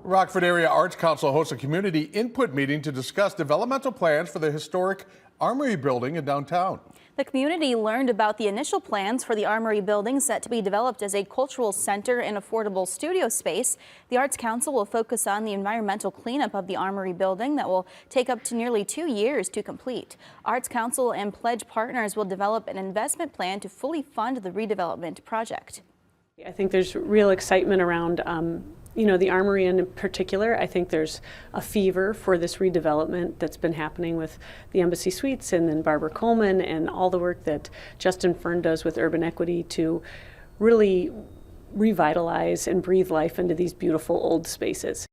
Rockford Area Arts Council hosts a community input meeting to discuss developmental plans for the historic Armory building in downtown. The community learned about the initial plans for the Armory building set to be developed as a cultural center and affordable studio space. The Arts Council will focus on the environmental cleanup of the Armory building that will take up to nearly 2 years to complete. Arts Council and pledge partners will develop an investment plan to fully fund the redevelopment project. I think there's real excitement around the Armory in particular. I think there's a fever for this redevelopment that's been happening with the Embassy Suites and then Barbara Coleman and all the work that Justin Fern does with Urban Equity to really revitalize and breathe life into these beautiful old spaces.